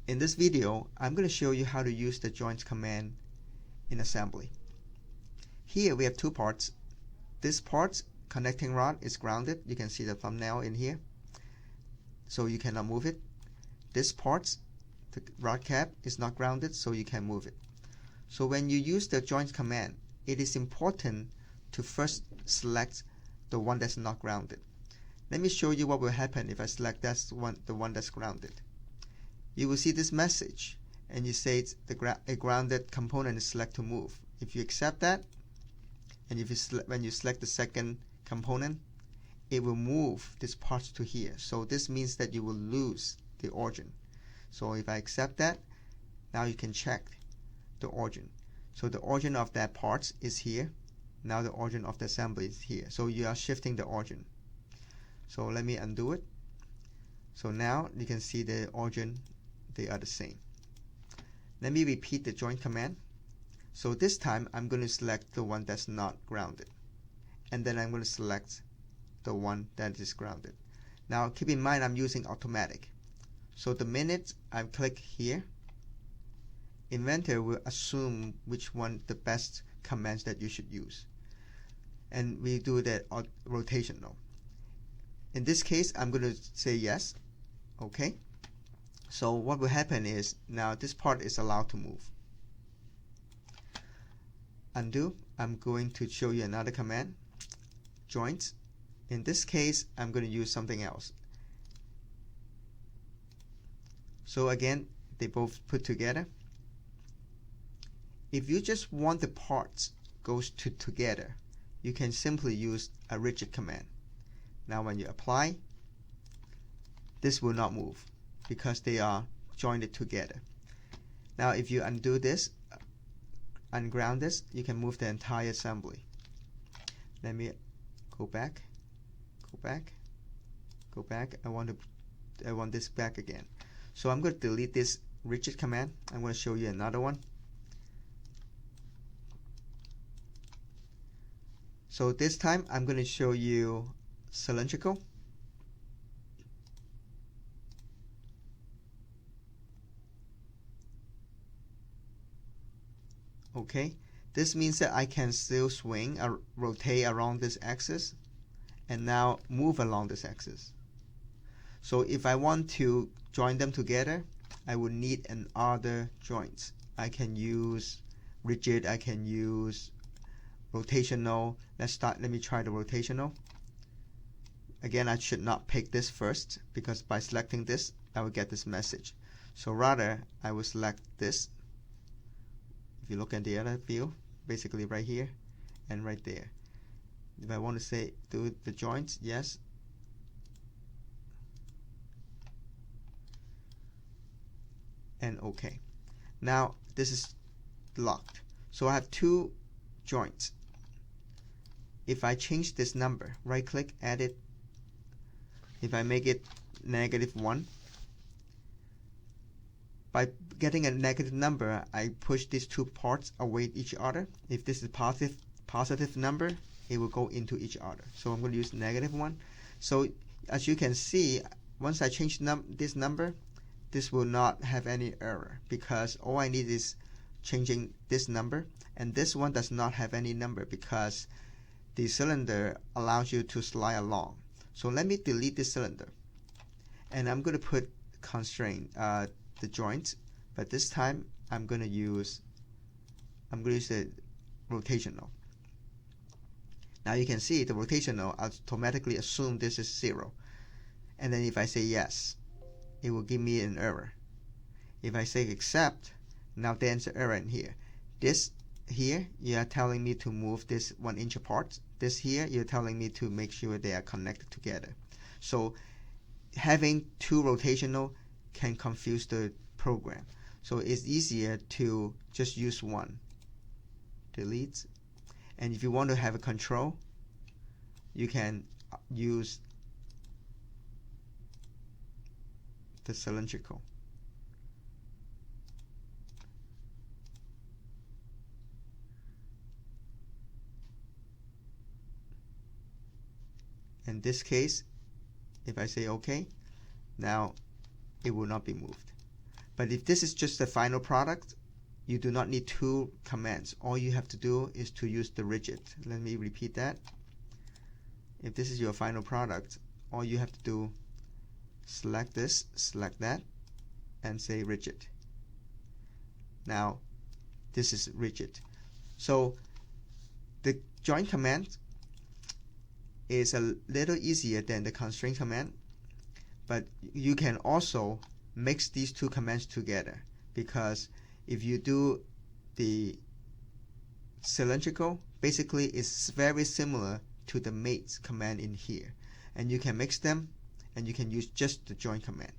In this video, I'm going to show you how to use the joins command in assembly. Here we have two parts. This part, connecting rod, is grounded. You can see the thumbnail in here, so you cannot move it. This part, the rod cap, is not grounded, so you can move it. So when you use the joins command, it is important to first select the one that's not grounded. Let me show you what will happen if I select the one that's grounded. You will see this message, and you say a grounded component is select to move. If you accept that, and when you select the second component, it will move this part to here. So this means that you will lose the origin. So if I accept that, now you can check the origin. So the origin of that part is here. Now the origin of the assembly is here. So you are shifting the origin. So let me undo it. So now you can see the origin, they are the same. Let me repeat the join command. So this time I'm going to select the one that's not grounded, and then I'm going to select the one that is grounded. Now keep in mind I'm using automatic. So the minute I click here, Inventor will assume which one the best commands that you should use, and we do that rotational. In this case, I'm going to say yes. Okay. So what will happen is now this part is allowed to move. Undo. I'm going to show you another command. Joins. In this case, I'm going to use something else. So again, they both put together. If you just want the parts goes together, you can simply use a rigid command. Now when you apply, this will not move because they are joined together. Now if you undo this, unground this, you can move the entire assembly. Let me go back, go back, go back. I want this back again. So I'm going to delete this rigid command. I'm going to show you another one. So this time I'm going to show you cylindrical. Okay, this means that I can still swing or rotate around this axis and now move along this axis. So if I want to join them together, I would need another joints. I can use rigid, I can use rotational. Let me try the rotational. Again, I should not pick this first because by selecting this, I will get this message. So rather, I will select this. If you look at the other view, basically right here and right there. If I want to say do the joints, yes. And OK. Now this is locked. So I have two joints. If I change this number, right click, edit. If I make it -1, by getting a negative number, I push these two parts away each other. If this is positive number, it will go into each other. So I'm going to use -1. So as you can see, once I change this number, this will not have any error because all I need is changing this number, and this one does not have any number because the cylinder allows you to slide along. So let me delete this cylinder, and I'm going to put constraint the joints, but this time I'm going to use the rotational. Now you can see the rotational automatically assume this is 0, and then if I say yes, it will give me an error. If I say accept, now there's an error in here. This here, you are telling me to move this 1 inch apart. This here, you're telling me to make sure they are connected together. So having two rotational can confuse the program. So it's easier to just use one. Delete. And if you want to have a control, you can use the cylindrical. In this case, if I say OK, now it will not be moved. But if this is just the final product, you do not need two commands. All you have to do is to use the rigid. Let me repeat that. If this is your final product, all you have to do, select this, select that, and say rigid. Now, this is rigid. So the join command is a little easier than the constraint command, but you can also mix these two commands together, because if you do the cylindrical, basically it's very similar to the mate command in here, and you can mix them and you can use just the join command.